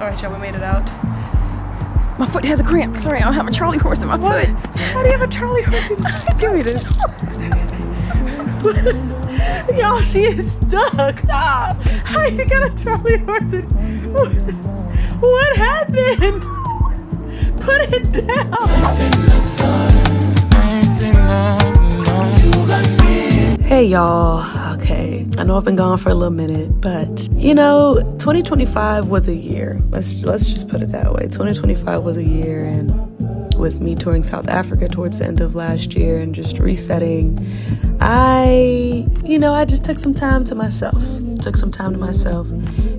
right, y'all, we made it out. My foot has a cramp. Sorry, I don't have a Charlie horse in my foot. How do you have a Charlie horse? Give me this. Y'all, she is stuck. Stop. How you got a Charlie horse in... What happened? Put it down. Hey y'all, okay, I know I've been gone for a little minute, but you know, 2025 was a year. Let's just put it that way. 2025 was a year, and with me touring South Africa towards the end of last year and just resetting, I just took some time to myself.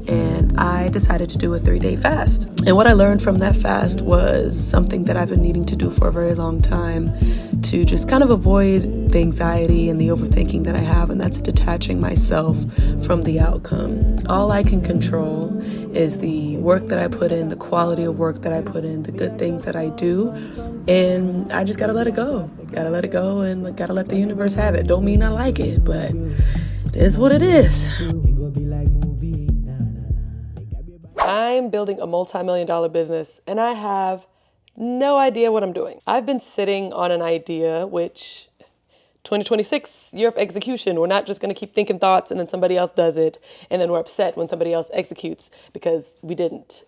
And I decided to do a 3-day fast. And what I learned from that fast was something that I've been needing to do for a very long time to just kind of avoid the anxiety and the overthinking that I have, and that's detaching myself from the outcome. All I can control is the work that I put in, the quality of work that I put in, the good things that I do, and I just gotta let it go. Gotta let it go and gotta let the universe have it. Don't mean I like it, but it is what it is. I'm building a multi-million-dollar business, and I have no idea what I'm doing. I've been sitting on an idea, which 2026, year of execution. We're not just going to keep thinking thoughts and then somebody else does it, and then we're upset when somebody else executes because we didn't.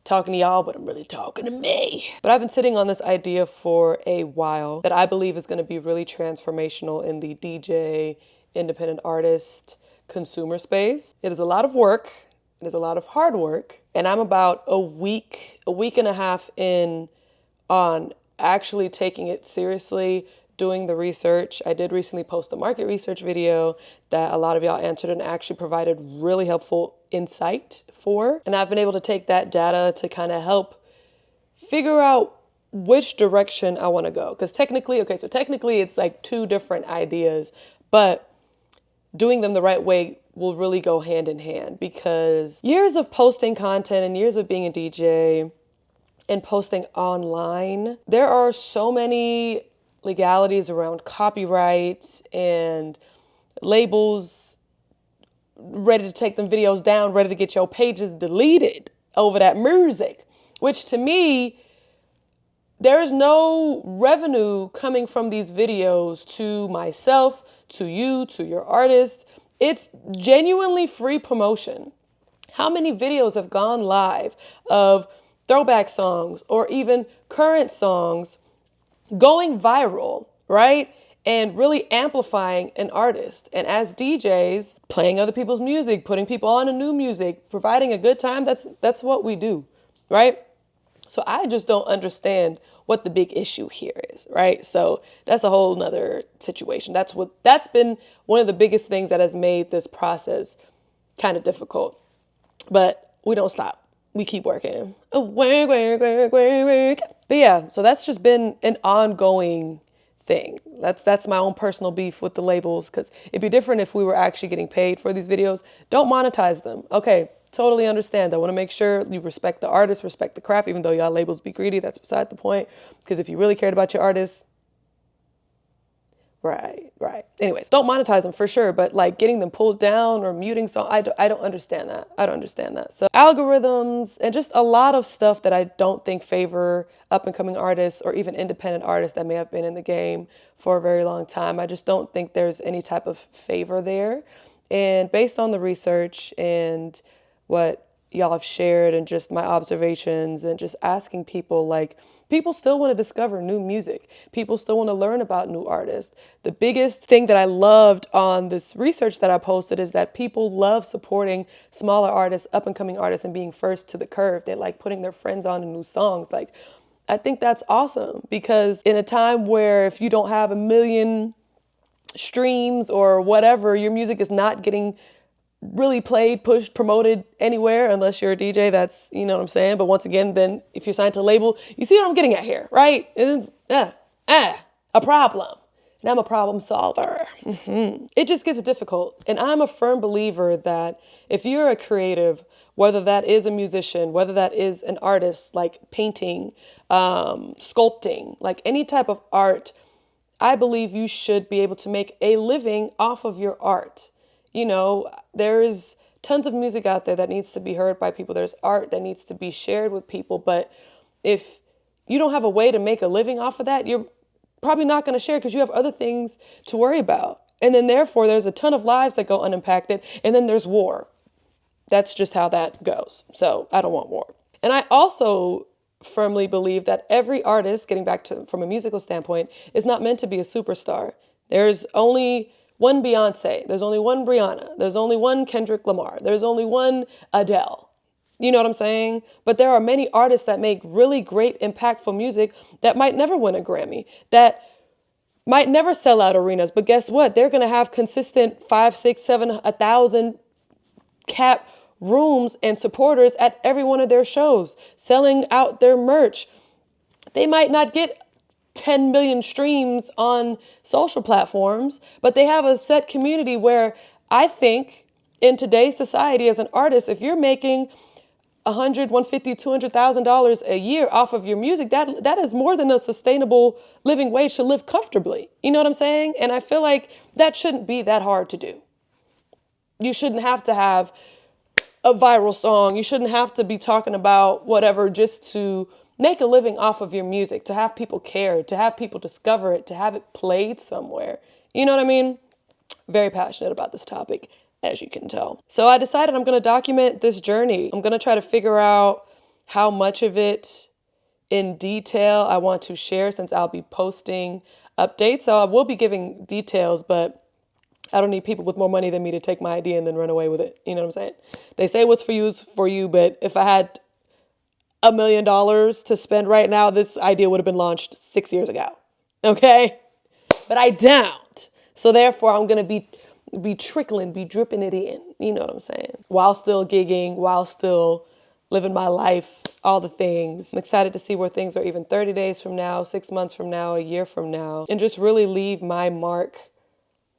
Talking to y'all, but I'm really talking to me. But I've been sitting on this idea for a while that I believe is going to be really transformational in the DJ, independent artist, consumer space. It is a lot of work. It is a lot of hard work. And I'm about a week and a half in on actually taking it seriously, doing the research. I did recently post a market research video that a lot of y'all answered and actually provided really helpful insight for. And I've been able to take that data to kind of help figure out which direction I want to go. Because technically it's like two different ideas, but doing them the right way will really go hand in hand, because years of posting content and years of being a DJ and posting online, there are so many legalities around copyright and labels ready to take them videos down, ready to get your pages deleted over that music, which to me, there is no revenue coming from these videos to myself, to you, to your artist. It's genuinely free promotion. How many videos have gone live of throwback songs or even current songs going viral, right? And really amplifying an artist. And as DJs, playing other people's music, putting people on to new music, providing a good time, that's what we do, right? So I just don't understand what the big issue here is, right? So that's a whole nother situation. That's been one of the biggest things that has made this process kind of difficult. But we don't stop. We keep working. Work. But yeah, so that's just been an ongoing thing. That's my own personal beef with the labels, because it'd be different if we were actually getting paid for these videos. Don't monetize them. Okay, totally understand. I want to make sure you respect the artist, respect the craft, even though y'all labels be greedy. That's beside the point. Because if you really cared about your artist, right. Anyways, don't monetize them for sure, but like getting them pulled down or muting songs, I don't understand that. I don't understand that. So algorithms and just a lot of stuff that I don't think favor up and coming artists or even independent artists that may have been in the game for a very long time. I just don't think there's any type of favor there. And based on the research and what y'all have shared and just my observations and just asking people, like, people still want to discover new music. People still want to learn about new artists. The biggest thing that I loved on this research that I posted is that people love supporting smaller artists, up and coming artists, and being first to the curve. They like putting their friends on to new songs. Like, I think that's awesome, because in a time where if you don't have 1 million streams or whatever, your music is not getting really played, pushed, promoted anywhere unless you're a DJ. That's, you know what I'm saying? But once again, then if you're signed to a label, you see what I'm getting at here, right? It's a problem. And I'm a problem solver. It just gets difficult. And I'm a firm believer that if you're a creative, whether that is a musician, whether that is an artist, like painting, sculpting, like any type of art, I believe you should be able to make a living off of your art. You know, there's tons of music out there that needs to be heard by people. There's art that needs to be shared with people. But if you don't have a way to make a living off of that, you're probably not going to share because you have other things to worry about. And then therefore, there's a ton of lives that go unimpacted. And then there's war. That's just how that goes. So I don't want war. And I also firmly believe that every artist, getting back to from a musical standpoint, is not meant to be a superstar. There's only one Beyonce. There's only one Brianna. There's only one Kendrick Lamar. There's only one Adele. You know what I'm saying? But there are many artists that make really great, impactful music that might never win a Grammy, that might never sell out arenas. But guess what? They're going to have consistent 5, 6, 7, 1,000 cap rooms and supporters at every one of their shows, selling out their merch. They might not get 10 million streams on social platforms, but they have a set community where I think in today's society as an artist, if you're making $100,000, $150,000, $200,000 a year off of your music, that is more than a sustainable living wage to live comfortably. You know what I'm saying? And I feel like that shouldn't be that hard to do. You shouldn't have to have a viral song. You shouldn't have to be talking about whatever just to make a living off of your music, to have people care, to have people discover it, to have it played somewhere. You know what I mean? Very passionate about this topic, as you can tell. So I decided I'm going to document this journey. I'm going to try to figure out how much of it in detail I want to share, since I'll be posting updates. So I will be giving details, but I don't need people with more money than me to take my idea and then run away with it. You know what I'm saying? They say what's for you is for you, but if I had $1 million to spend right now, this idea would have been launched 6 years ago. Okay? But I don't. So therefore, I'm going to be trickling, be dripping it in. You know what I'm saying? While still gigging, while still living my life, all the things. I'm excited to see where things are even 30 days from now, 6 months from now, a year from now, and just really leave my mark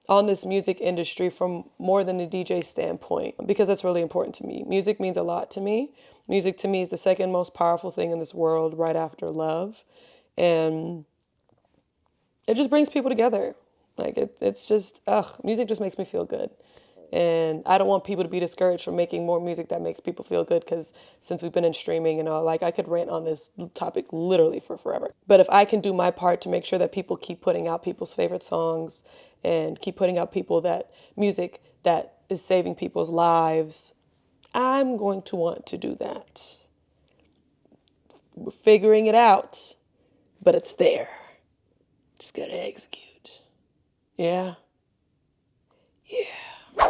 on this music industry from more than a DJ standpoint, because that's really important to me. Music means a lot to me. Music to me is the second most powerful thing in this world, right after love. And it just brings people together. Like it's just, music just makes me feel good. And I don't want people to be discouraged from making more music that makes people feel good, because since we've been in streaming and all, like I could rant on this topic literally for forever. But if I can do my part to make sure that people keep putting out people's favorite songs and keep putting out music that is saving people's lives, I'm going to want to do that. We're figuring it out, but it's there. Just gotta execute. Yeah. Yeah.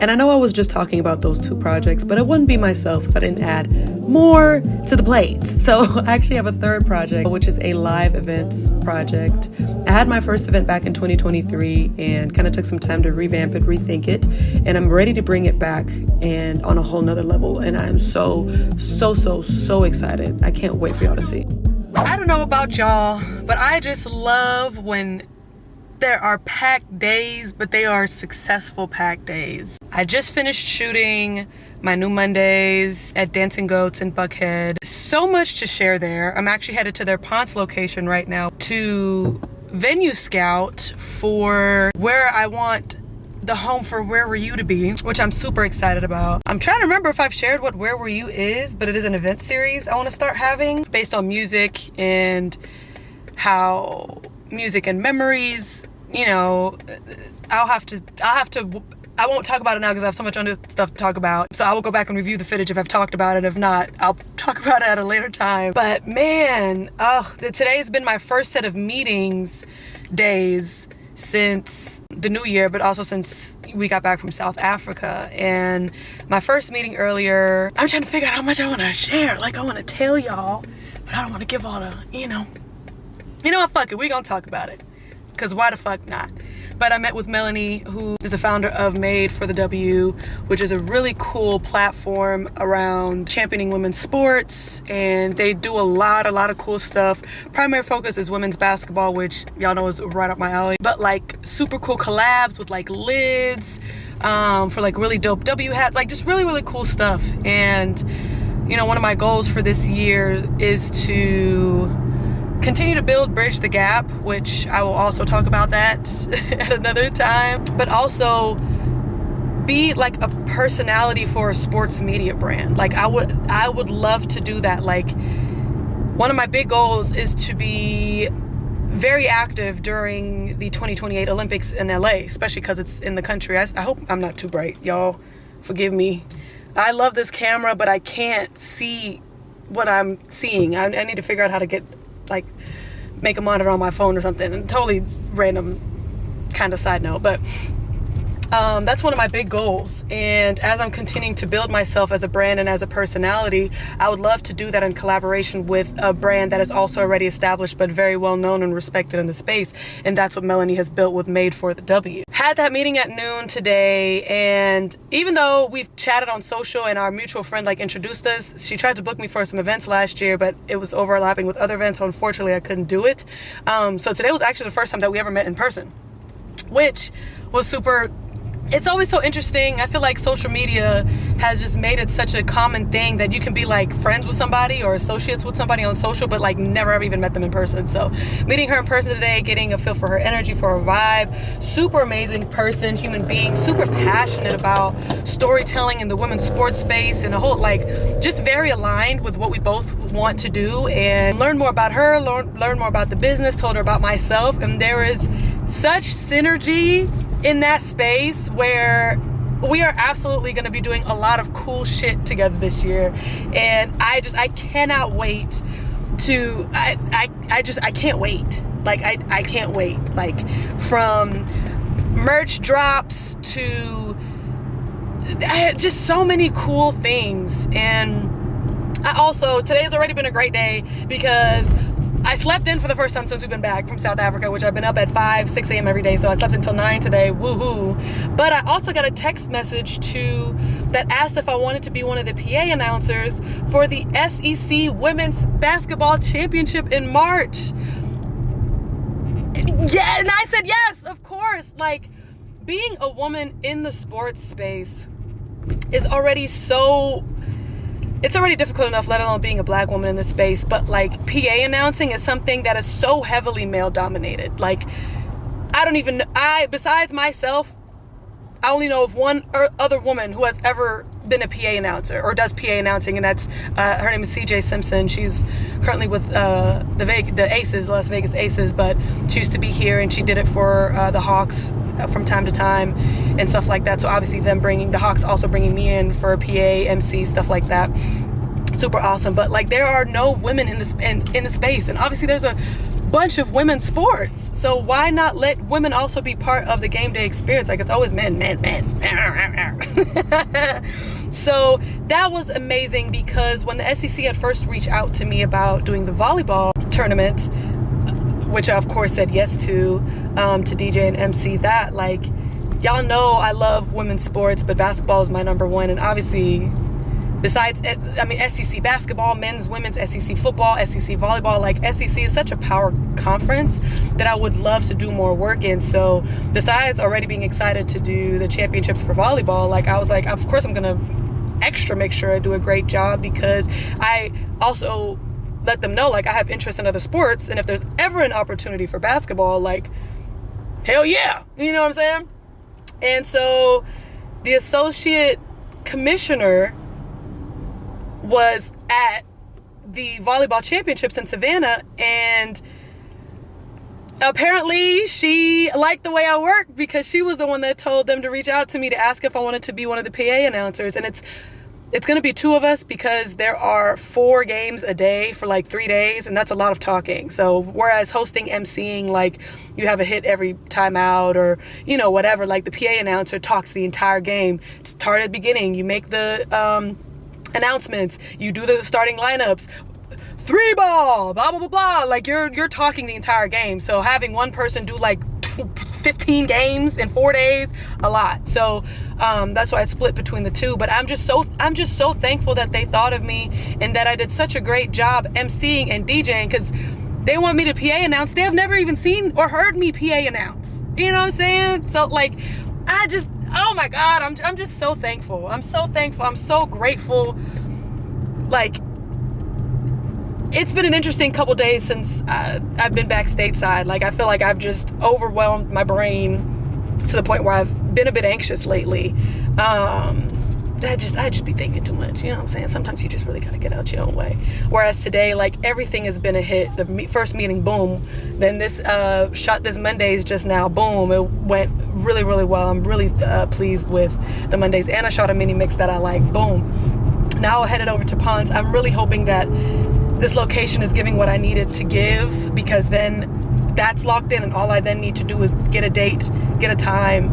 And I know I was just talking about those 2 projects, but I wouldn't be myself if I didn't add more to the plate. So I actually have a 3rd project, which is a live events project. I had my first event back in 2023 and kind of took some time to revamp it, rethink it, and I'm ready to bring it back and on a whole nother level. And I'm so excited. I can't wait for y'all to see. I don't know about y'all, but I just love when there are packed days, but they are successful packed days. I just finished shooting my new Mondays at Dancing Goats in Buckhead. So much to share there. I'm actually headed to their Ponce location right now to venue scout for where I want the home for Where Were You to be, which I'm super excited about. I'm trying to remember if I've shared what Where Were You is, but it is an event series I want to start having based on music and how music and memories, you know, I won't talk about it now because I have so much other stuff to talk about. So I will go back and review the footage if I've talked about it. If not, I'll talk about it at a later time. But man, today's been my first set of meetings days since the new year, but also since we got back from South Africa. And my first meeting earlier, I'm trying to figure out how much I want to share. Like I want to tell y'all, but I don't want to give all the, you know what, fuck it, we gonna talk about it. Because why the fuck not? But I met with Melanie, who is the founder of Made for the W, which is a really cool platform around championing women's sports. And they do a lot of cool stuff. Primary focus is women's basketball, which y'all know is right up my alley. But like super cool collabs with like lids, for like really dope W hats, like just really cool stuff. And, you know, one of my goals for this year is to continue to bridge the gap, which I will also talk about that at another time, but also be like a personality for a sports media brand. Like I would love to do that. Like one of my big goals is to be very active during the 2028 Olympics in LA, especially because it's in the country. I hope I'm not too bright, y'all. Forgive me. I love this camera, but I can't see what I'm seeing. I need to figure out how to get, like, make a monitor on my phone or something. And totally random kind of side note, but that's one of my big goals. And as I'm continuing to build myself as a brand and as a personality, I would love to do that in collaboration with a brand that is also already established but very well known and respected in the space. And that's what Melanie has built with Made for the W. Had that meeting at noon today, and even though we've chatted on social and our mutual friend like introduced us, she tried to book me for some events last year, but it was overlapping with other events, so unfortunately I couldn't do it. So today was actually the first time that we ever met in person, which was super. It's always so interesting. I feel like social media has just made it such a common thing that you can be like friends with somebody or associates with somebody on social, but like never ever even met them in person. So meeting her in person today, getting a feel for her energy, for her vibe, super amazing person, human being, super passionate about storytelling in the women's sports space and a whole, like, just very aligned with what we both want to do, and learn more about her, learn more about the business, told her about myself, and there is such synergy in that space where we are absolutely going to be doing a lot of cool shit together this year. And I cannot wait to, I can't wait. Like, I can't wait. Like, from merch drops to just so many cool things. And today's already been a great day because I slept in for the first time since we've been back from South Africa, which I've been up at 6 a.m. every day, so I slept until 9 today, woohoo. But I also got a text message that asked if I wanted to be one of the PA announcers for the SEC Women's Basketball Championship in March. Yeah, and I said yes, of course. Like, being a woman in the sports space is already it's already difficult enough, let alone being a black woman in this space. But like, PA announcing is something that is so heavily male dominated. Like, besides myself, I only know of one other woman who has ever been a PA announcer or does PA announcing, and that's her name is CJ Simpson. She's currently with the Aces, Las Vegas Aces, but she used to be here and she did it for the Hawks from time to time and stuff like that. So obviously them bringing the Hawks, also bringing me in for PA, MC, stuff like that. Super awesome. But like, there are no women in the space, and obviously there's a bunch of women's sports, so why not let women also be part of the game day experience? Like, it's always men. So that was amazing, because when the SEC had first reached out to me about doing the volleyball tournament, which I of course said yes to DJ and MC that, like, y'all know I love women's sports, but basketball is my number one. And obviously, besides, SEC basketball, men's, women's, SEC football, SEC volleyball, like, SEC is such a power conference that I would love to do more work in. So besides already being excited to do the championships for volleyball, like, I was like, of course I'm gonna extra make sure I do a great job, because I also let them know, like, I have interest in other sports, and if there's ever an opportunity for basketball, like, hell yeah, you know what I'm saying? And so the associate commissioner was at the volleyball championships in Savannah, and apparently she liked the way I worked, because she was the one that told them to reach out to me to ask if I wanted to be one of the PA announcers. And it's going to be 2 of us, because there are 4 games a day for like 3 days, and that's a lot of talking. So whereas hosting, emceeing, like, you have a hit every time out, or, you know, whatever, like, the PA announcer talks the entire game. Start at the beginning, you make the announcements, you do the starting lineups, 3 ball, blah blah blah blah, like, you're talking the entire game. So having one person do like 15 games in 4 days, a lot. So that's why it's split between the 2. But I'm just so thankful that they thought of me, and that I did such a great job emceeing and DJing, because they want me to PA announce. They have never even seen or heard me PA announce, you know what I'm saying? So, like, oh my God, I'm just so thankful. I'm so thankful. I'm so grateful. Like, it's been an interesting couple days since I've been back stateside. Like, I feel like I've just overwhelmed my brain to the point where I've been a bit anxious lately. I just be thinking too much, you know what I'm saying? Sometimes you just really gotta get out your own way. Whereas today, like, everything has been a hit. The first meeting, boom. Then this shot this Mondays just now, boom. It went really, really well. I'm really pleased with the Mondays. And I shot a mini mix that I like, boom. Now I'll head it over to Ponds. I'm really hoping that this location is giving what I needed to give, because then that's locked in, and all I then need to do is get a date, get a time,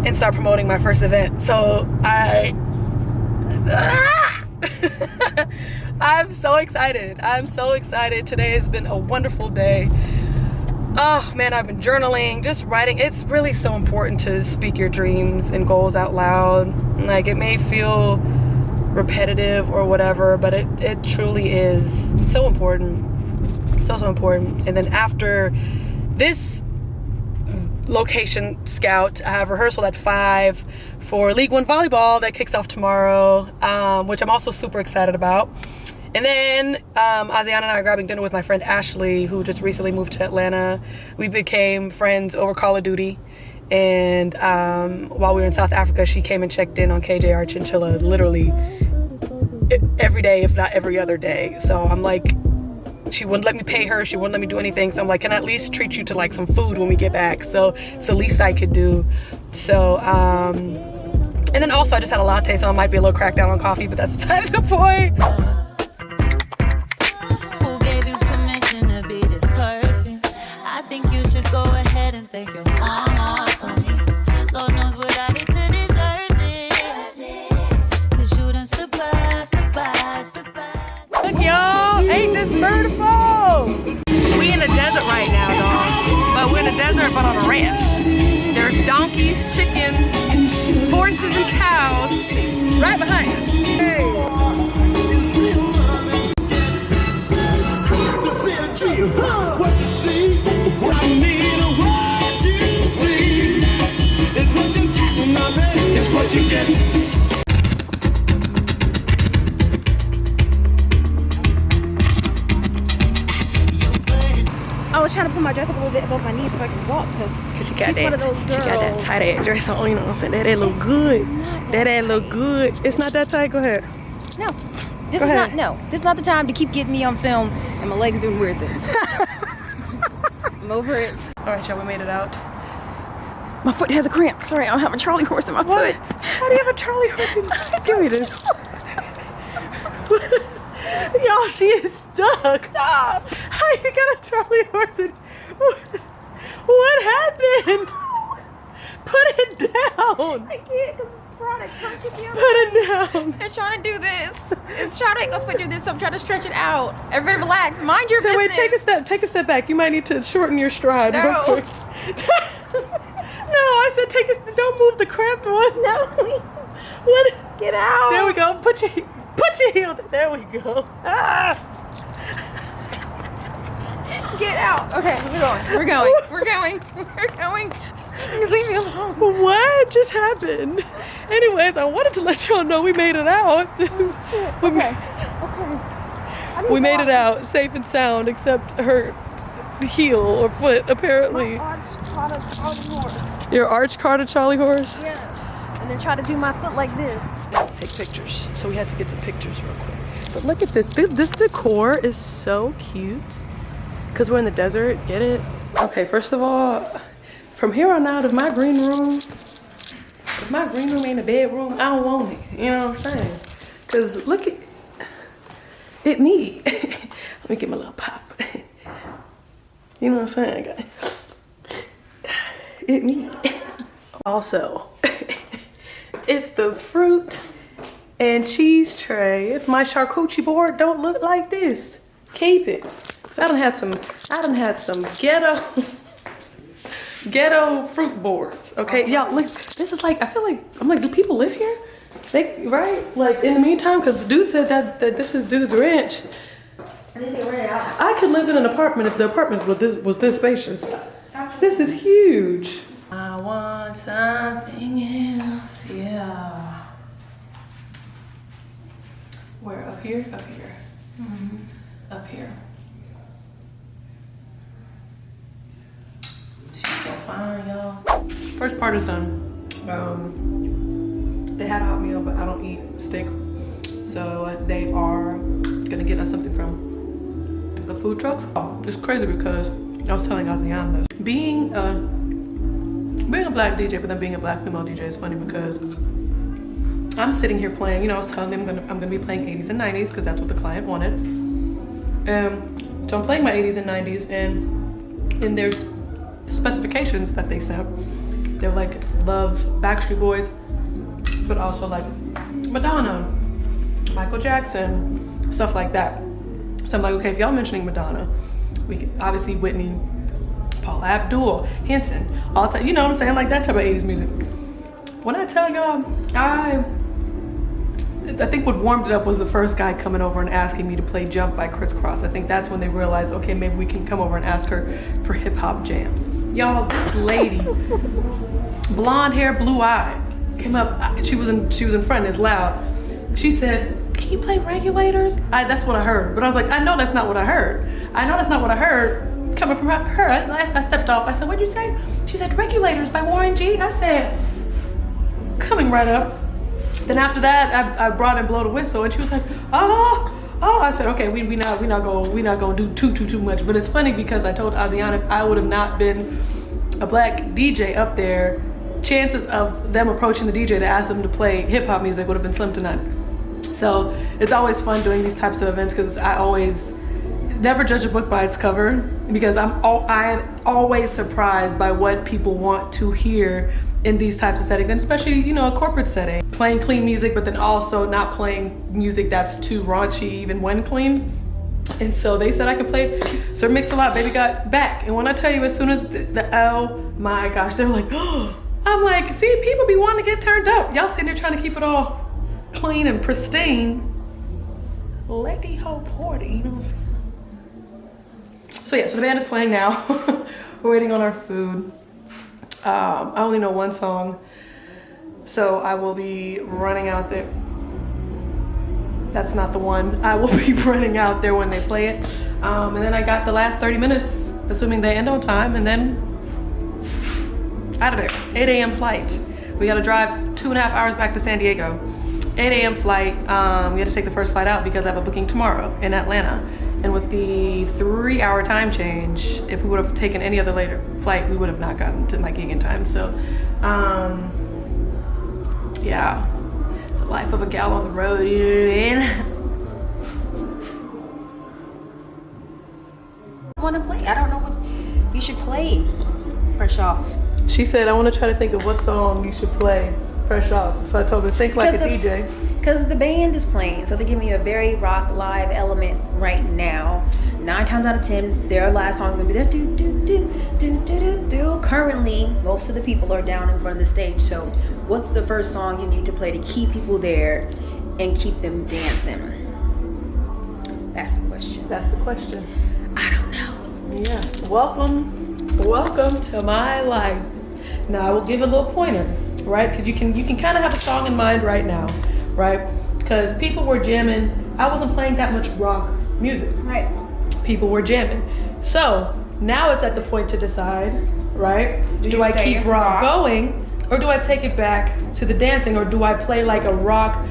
and start promoting my first event. So I'm so excited. I'm so excited. Today has been a wonderful day. Oh man, I've been journaling, just writing. It's really so important to speak your dreams and goals out loud. Like, it may feel repetitive or whatever, but it truly is so important. So important. And then after this location scout, I have rehearsal at 5 for League One volleyball that kicks off tomorrow, which I'm also super excited about. And then Asiana and I are grabbing dinner with my friend Ashley, who just recently moved to Atlanta. We became friends over Call of Duty, and while we were in South Africa, she came and checked in on KJR Chinchilla literally every day, if not every other day. So I'm like, she wouldn't let me pay her, she wouldn't let me do anything, so I'm like, can I at least treat you to like some food when we get back? So it's the least I could do. So and then also I just had a latte, so I might be a little cracked down on coffee, but that's beside the point. Who gave you permission to be this perfect? I think you should go ahead and thank your mama for me. Lord knows what I did to deserve this, 'cause you done surprised. Look, y'all, ain't this beautiful? We in the desert right now, dog. But we're in the desert, but on a ranch. There's donkeys, chickens, horses, and cows right behind us. Hey. What you see, what I mean, what you see. It's what you get, my baby. It's what you get. I was trying to put my dress up a little bit above my knees so I can walk, because She she's one of those girls. She got that tight ass dress on, you know what I'm saying? That look good. That look good. It's not that tight, go ahead. No, this is not the time to keep getting me on film and my legs doing weird things. I'm over it. All right, y'all, we made it out. My foot has a cramp. Sorry, I don't have a Charlie horse in my foot. How do you have a Charlie horse in Give me this. Y'all, she is stuck. Stop. How you got a Charlie horse in... What happened? Put it down. I can't, because it's chronic. Come check me out. Put it down. It's trying to do this. It's trying to make my foot do this, so I'm trying to stretch it out. Everybody relax. Mind your business. Wait, take a step back. You might need to shorten your stride real No. quick. No, I said don't move the cramped one. No. What? Get out. There we go. Put your heel. There we go. Ah. Get out. Okay, we're going. Leave me alone. What just happened? Anyways, I wanted to let y'all know we made it out. Oh, shit. Okay. We made it out, safe and sound, except her heel or foot, apparently. My arch caught a Charlie horse. Your arch caught a Charlie horse? Yeah. And then try to do my foot like this. Take pictures. So we had to get some pictures real quick. But look at this. This decor is so cute. Because we're in the desert. Get it? Okay, first of all, from here on out, if my green room ain't a bedroom, I don't want it. You know what I'm saying? Because look at it me. Let me get my little pop. You know what I'm saying? It me. Also, if the fruit and cheese tray, if my charcuterie board don't look like this, keep it. Cause I done had some ghetto fruit boards. Okay, y'all look. This is like, I feel like I'm like, do people live here? They right? Like in the meantime, cause the dude said that this is dude's ranch. I think they rented out. I could live in an apartment if the apartment was this spacious. This is huge. I want something else, yeah. Where, up here? Up here. Mm-hmm. Up here. She's so fine, y'all. First part is done. They had a hot meal, but I don't eat steak. So they are gonna get us something from the food truck. Oh, it's crazy because I was telling Aziana this. Being a black DJ, but then being a black female DJ is funny because I'm sitting here playing, you know, I was telling them I'm gonna be playing 80s and 90s because that's what the client wanted. So I'm playing my 80s and 90s, and in their specifications that they sent, they're like, love Backstreet Boys, but also like Madonna, Michael Jackson, stuff like that. So I'm like, okay, if y'all mentioning Madonna, we can, obviously Whitney, Paula Abdul, Henson, all time, you know what I'm saying, like that type of 80s music. When I tell y'all, I think what warmed it up was the first guy coming over and asking me to play Jump by Criss Cross. I think that's when they realized, okay, maybe we can come over and ask her for hip hop jams. Y'all, this lady, blonde hair, blue eye, came up. She was in front. It's loud. She said, "Can you play Regulators?" That's what I heard. But I was like, I know that's not what I heard. Coming from her. I stepped off. I said, "What'd you say?" She said, "Regulators" by Warren G. I said, coming right up. Then after that, I brought in Blow the Whistle, and she was like, oh. I said, okay, we not gonna do too much. But it's funny because I told Aziana if I would have not been a black DJ up there, chances of them approaching the DJ to ask them to play hip hop music would have been slim to none. So it's always fun doing these types of events because I always never judge a book by its cover, because I'm always surprised by what people want to hear in these types of settings, and especially, you know, a corporate setting. Playing clean music, but then also not playing music that's too raunchy even when clean. And so they said I could play Sir Mix-a-Lot, Baby Got Back. And when I tell you, as soon as oh my gosh, they're like, oh, I'm like, see, people be wanting to get turned up. Y'all sitting there trying to keep it all clean and pristine. Lady Hope Horty, you know what I'm saying? So yeah, so the band is playing now. We're waiting on our food. I only know one song, so I will be running out there. That's not the one. I will be running out there when they play it. And then I got the last 30 minutes, assuming they end on time, and then out of there. 8 a.m. flight. We gotta drive 2.5 hours back to San Diego. 8 a.m. flight. We had to take the first flight out because I have a booking tomorrow in Atlanta. And with the 3-hour time change, if we would have taken any other later flight, we would have not gotten to my gig in time. So, yeah, the life of a gal on the road, you know what I mean? I want to play. I don't know what you should play fresh off. She said, I want to try to think of what song you should play fresh off. So I told her, think like a DJ. Because the band is playing, so they give me a very rock live element right now. 9 times out of 10, their last song is gonna be that do do do do do do do. Currently, most of the people are down in front of the stage. So, what's the first song you need to play to keep people there and keep them dancing? That's the question. That's the question. I don't know. Yeah. Welcome to my life. Now I will give a little pointer, right? Because you can kind of have a song in mind right now. Right? Because people were jamming. I wasn't playing that much rock music. Right. People were jamming. So now it's at the point to decide, right? Do I keep rock going, or do I take it back to the dancing, or do I play like a rock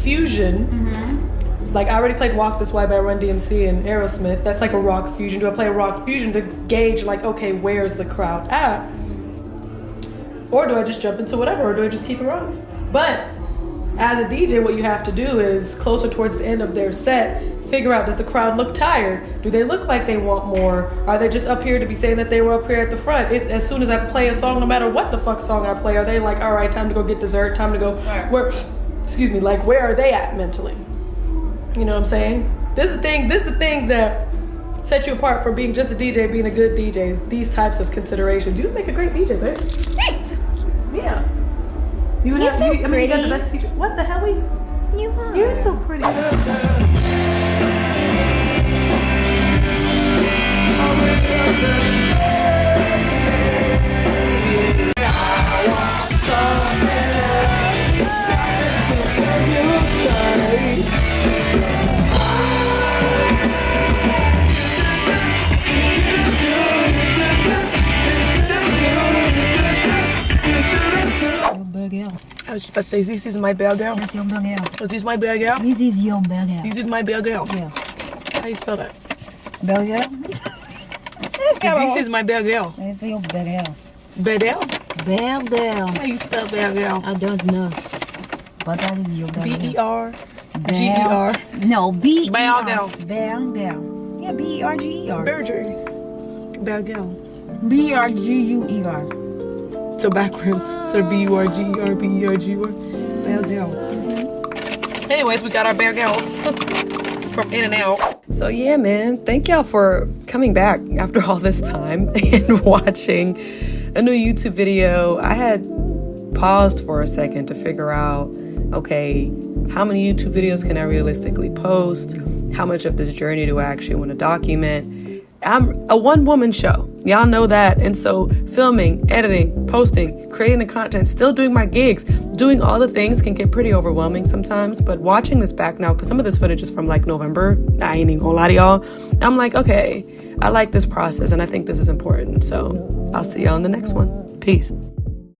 fusion? Mm-hmm. Like I already played Walk This Way by Run DMC and Aerosmith. That's like a rock fusion. Do I play a rock fusion to gauge like, okay, where's the crowd at? Or do I just jump into whatever, or do I just keep it rolling? But as a DJ, what you have to do is closer towards the end of their set, figure out, does the crowd look tired? Do they look like they want more? Are they just up here to be saying that they were up here at the front? It's, as soon as I play a song, no matter what the fuck song I play, are they like, all right, time to go get dessert, time to go, where are they at mentally? You know what I'm saying? This is the things that set you apart from being just a DJ, being a good DJ, is these types of considerations. You make a great DJ, babe. Thanks. Yeah. You got the best teacher. What the hell? You are. You're so pretty. Let's say this is my bad girl. That's your bad girl. This is my bad girl. This is your bad girl. This is my bad girl. Yeah. How you spell that? Bad girl? This is my bad girl. That's your bad girl. Bad girl? Bad girl. How you spell bad girl? I don't know. But that is your bad girl. B-E-R-G-E-R. No, B-E-R. Bad girl. Bad girl. Yeah, B-E-R-G-E-R. Berger. Bad girl. B-E-R-G-U-E-R. So backwards. So B-U-R-G-E-R, B-E-R-G-U-R. Bad girl. Anyways, we got our bad girls from In and Out. So yeah, man, thank y'all for coming back after all this time and watching a new YouTube video. I had paused for a second to figure out, okay, how many YouTube videos can I realistically post? How much of this journey do I actually want to document? I'm a one-woman show. Y'all know that. And so filming, editing, posting, creating the content, still doing my gigs, doing all the things can get pretty overwhelming sometimes. But watching this back now, because some of this footage is from like November, I ain't even gonna lie to y'all. I'm like, okay, I like this process and I think this is important. So I'll see y'all in the next one. Peace.